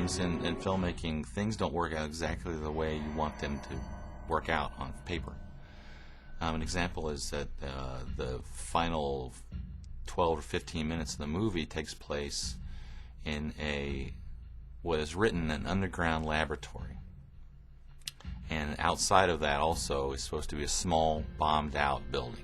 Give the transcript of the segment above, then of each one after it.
sometimes in filmmaking, things don't work out exactly the way you want them to work out on paper. An example is that the final 12 or 15 minutes of the movie takes place in what is written an underground laboratory. And outside of that also is supposed to be a small bombed out building.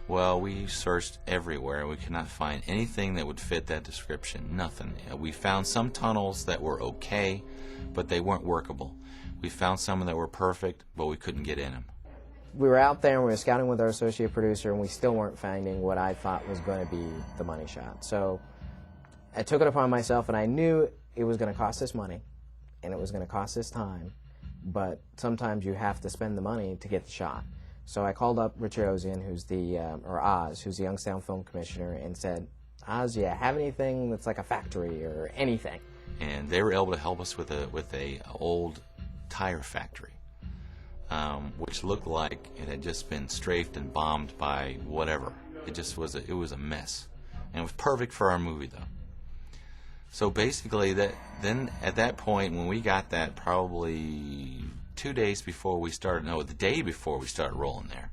Well, we searched everywhere. We could not find anything that would fit that description. Nothing. We found some tunnels that were okay, but they weren't workable. We found some that were perfect, but we couldn't get in them. We were out there and we were scouting with our associate producer, and we still weren't finding what I thought was going to be the money shot. So I took it upon myself, and I knew it was going to cost us money and it was going to cost us time, but sometimes you have to spend the money to get the shot. So I called up Richard Ozian, who's or Oz, who's the Youngstown Film Commissioner, and said, Oz, do you have anything that's like a factory or anything? And they were able to help us with a old tire factory, which looked like it had just been strafed and bombed by whatever. It was a mess, and it was perfect for our movie though. So basically, then at that point when we got that, probably 2 days before we started, no, the day before we started rolling there,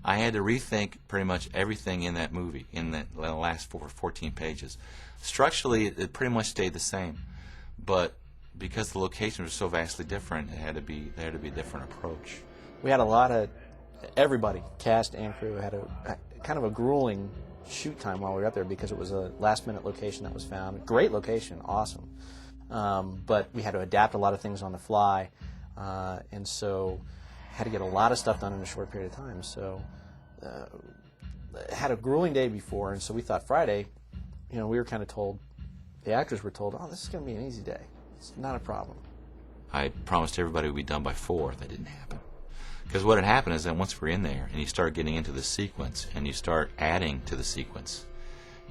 I had to rethink pretty much everything in that movie, in the last 14 pages. Structurally, it pretty much stayed the same, but because the locations were so vastly different, there had to be a different approach. We had a lot of, everybody, cast and crew, had kind of a grueling shoot time while we were up there because it was a last-minute location that was found. Great location, awesome. But we had to adapt a lot of things on the fly, and so had to get a lot of stuff done in a short period of time. So had a grueling day before, and so we thought Friday, we were kind of told, the actors were told, oh, this is going to be an easy day. It's not a problem. I promised everybody it would be done by 4. That didn't happen. Because what had happened is that once we're in there and you start getting into the sequence and you start adding to the sequence,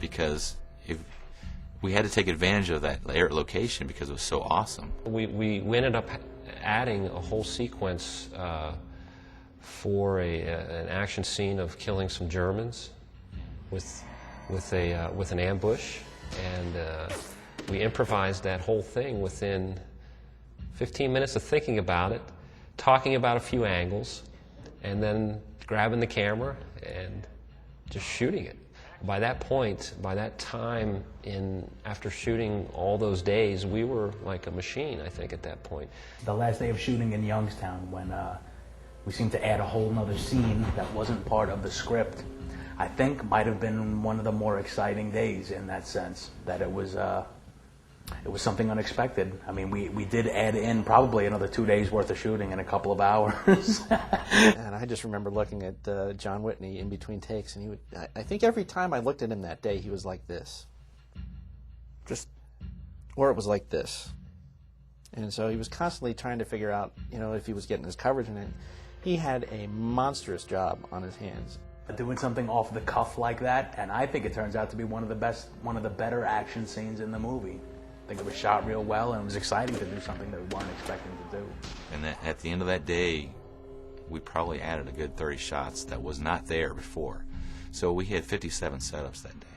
because if we had to take advantage of that location because it was so awesome. We ended up adding a whole sequence for an action scene of killing some Germans with an ambush, and we improvised that whole thing within 15 minutes of thinking about it, talking about a few angles, and then grabbing the camera and just shooting it. By that point, by that time, after shooting all those days, we were like a machine, I think, at that point. The last day of shooting in Youngstown, when we seemed to add a whole nother scene that wasn't part of the script, I think might have been one of the more exciting days in that sense, that it was something unexpected. I mean, we did add in probably another 2 days worth of shooting in a couple of hours. And I just remember looking at John Whitney in between takes, and I think every time I looked at him that day, he was like this. Or it was like this. And so he was constantly trying to figure out, if he was getting his coverage in it. He had a monstrous job on his hands. Doing something off the cuff like that, and I think it turns out to be one of the better action scenes in the movie. I think it was shot real well, and it was exciting to do something that we weren't expecting to do. And at the end of that day, we probably added a good 30 shots that was not there before. So we had 57 setups that day.